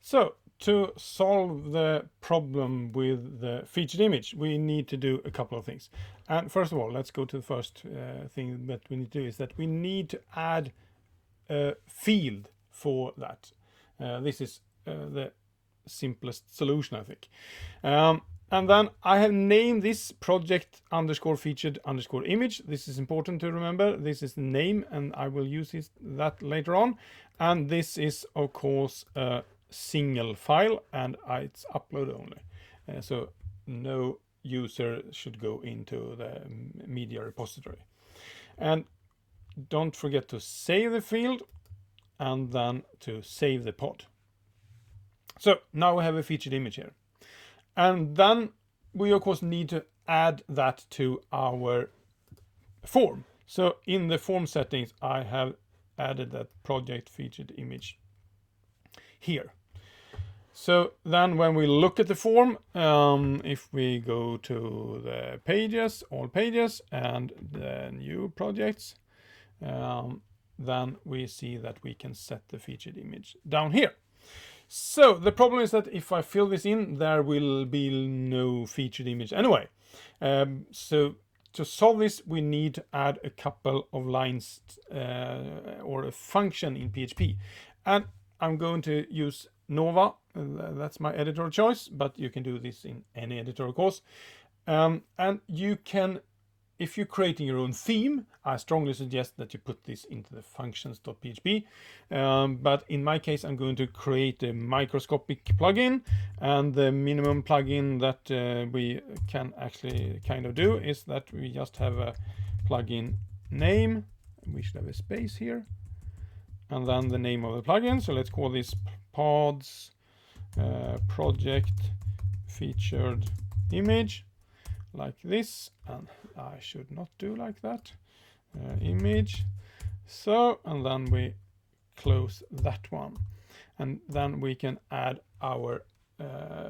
So to solve the problem with the featured image, we need to do a couple of things. And first of all, let's go to the first thing that we need to do is that we need to add a field for that. This is the simplest solution, I think. And then I have named this project underscore featured underscore image. This is important to remember. This is the name, and I will use that later on. And this is, of course, a single file, and it's upload only. So no user should go into the media repository. And don't forget to save the field and then to save the pod. So now we have a featured image here. And then we of course need to add that to our form. So in the form settings, I have added that project featured image here. So then when we look at the form, if we go to the pages, all pages, and the new projects, then we see that we can set the featured image down here. So the problem is that if I fill this in, there will be no featured image anyway. So to solve this, we need to add a couple of lines or a function in PHP. And I'm going to use Nova. That's my editor choice, but you can do this in any editor, of course. And you can, if you're creating your own theme, I strongly suggest that you put this into the functions.php. But in my case, I'm going to create a microscopic plugin, and the minimum plugin that we can actually kind of do is that we just have a plugin name. We should have a space here, and then the name of the plugin. So let's call this PODS project featured image, like this. And I should not do like that. Image. So, and then we close that one, and then we can add our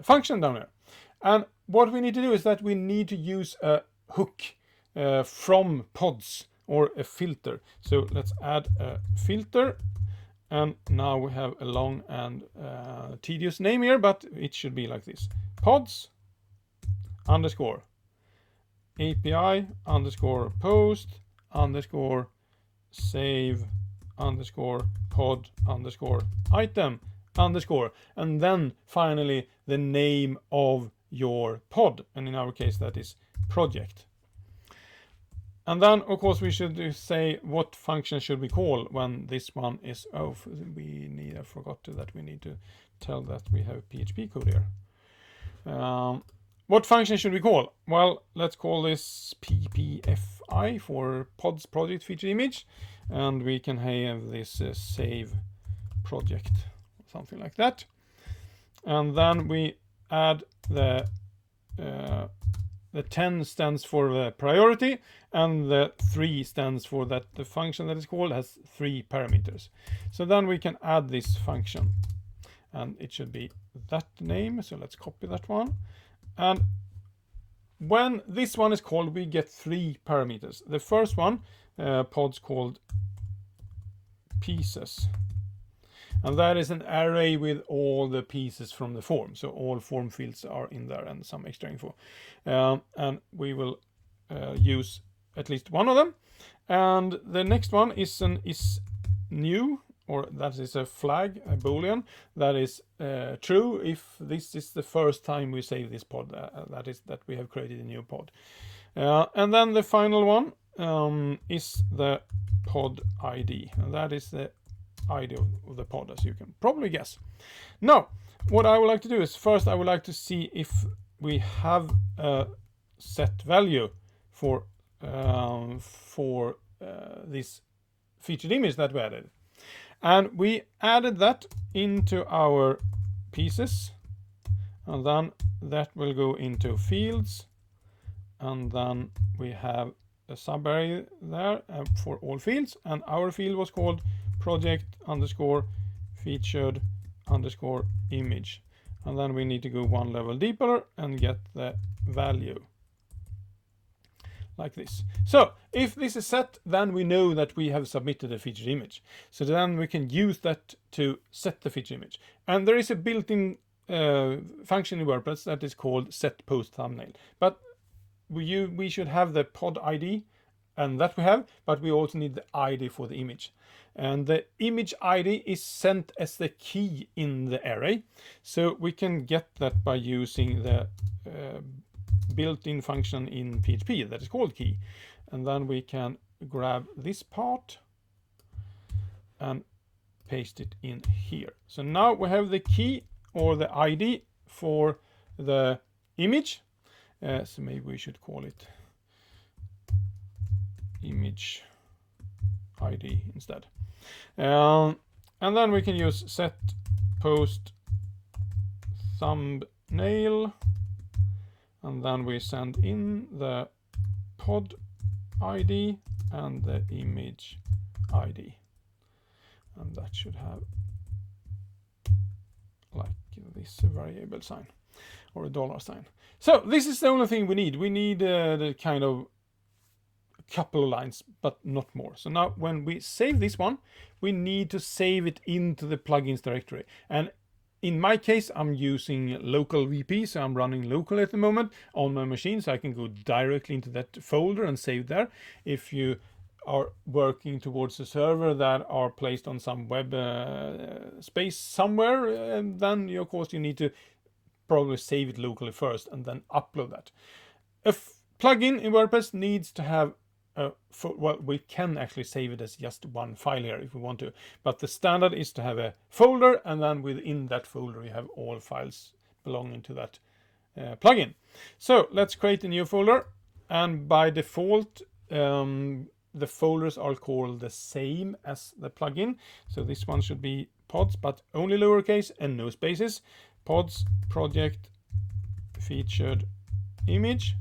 function down here. And what we need to do is that we need to use a hook from PODS, or a filter. So let's add a filter, and now we have a long and tedious name here, but it should be like this: PODS underscore API underscore post underscore save underscore pod underscore item underscore, and then finally the name of your pod, and in our case that is project. And then of course we should say what function should we call when this one is, I forgot that we need to tell that we have PHP code here. What function should we call? Well, let's call this ppfi for PODS project featured image, and we can have this save project, something like that. And then we add the 10 stands for the priority, and the 3 stands for that the function that is called has 3 parameters. So then we can add this function, and it should be that name. So let's copy that one. And when this one is called, we get 3 parameters. The first one, PODS called pieces. And that is an array with all the pieces from the form. So all form fields are in there and some extra info. And we will use at least one of them. And the next one is new, or that is a flag, a boolean, that is true if this is the first time we save this pod, that is that we have created a new pod. And then the final one is the pod ID, and that is the ID of the pod, as you can probably guess. Now, what I would like to do is first I would like to see if we have a set value for this featured image that we added. And we added that into our pieces, and then that will go into fields, and then we have a subarray there for all fields, and our field was called project underscore featured underscore image, and then we need to go one level deeper and get the value like this. So if this is set, then we know that we have submitted a featured image. So then we can use that to set the featured image. And there is a built-in function in WordPress that is called set post thumbnail. But we should have the pod ID, and that we have, but we also need the ID for the image. And the image ID is sent as the key in the array. So we can get that by using the built-in function in PHP that is called key. And then we can grab this part and paste it in here. So now we have the key or the ID for the image. So maybe we should call it image ID instead. And then we can use set post thumbnail, and then we send in the pod ID and the image ID, and that should have like this variable sign or a dollar sign. So this is the only thing we need. We need the kind of couple of lines, but not more. So now when we save this one, we need to save it into the plugins directory. And in my case, I'm using local VP, so I'm running locally at the moment on my machine, so I can go directly into that folder and save there. If you are working towards a server that are placed on some web space somewhere, then of course you need to probably save it locally first and then upload that. A plugin in WordPress needs to have well, we can actually save it as just one file here if we want to, but the standard is to have a folder, and then within that folder you have all files belonging to that plugin. So let's create a new folder, and by default the folders are called the same as the plugin. So this one should be pods, but only lowercase and no spaces. Pods project featured image.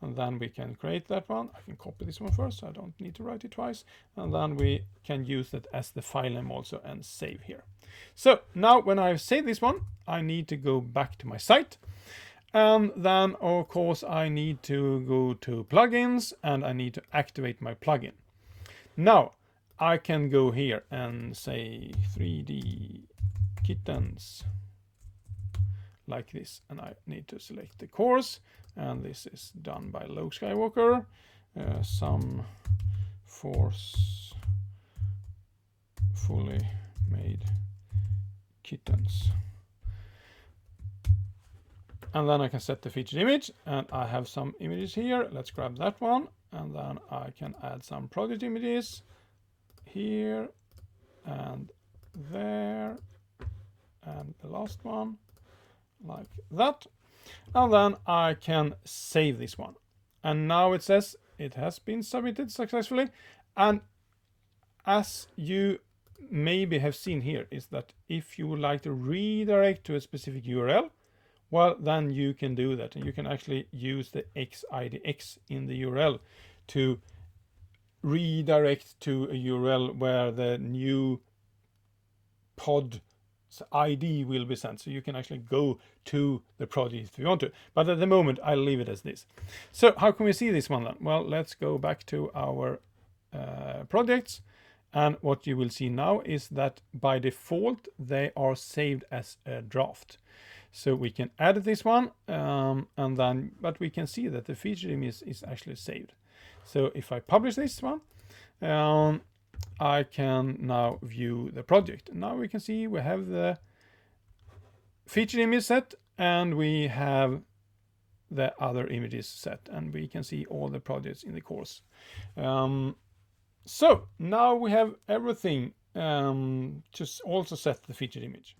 And then we can create that one. I can copy this one first, so I don't need to write it twice. And then we can use it as the file name also and save here. So now when I save this one, I need to go back to my site. And then of course I need to go to plugins and I need to activate my plugin. Now I can go here and say 3D kittens like this, and I need to select the course, and this is done by Low Skywalker. Some force fully made kittens, and then I can set the featured image, and I have some images here. Let's grab that one, and then I can add some project images here and there, and the last one like that. And then I can save this one. And now it says it has been submitted successfully. And as you maybe have seen here is that if you would like to redirect to a specific URL, well, then you can do that. And you can actually use the xidx in the URL to redirect to a URL where the new pod ID will be sent, so you can actually go to the project if you want to, but at the moment I'll leave it as this. So how can we see this one then? Well, let's go back to our projects, and what you will see now is that by default they are saved as a draft. So we can add this one, and then but we can see that the featured image is actually saved. So if I publish this one, I can now view the project. Now we can see we have the featured image set, and we have the other images set, and we can see all the projects in the course. So now we have everything to also set the featured image.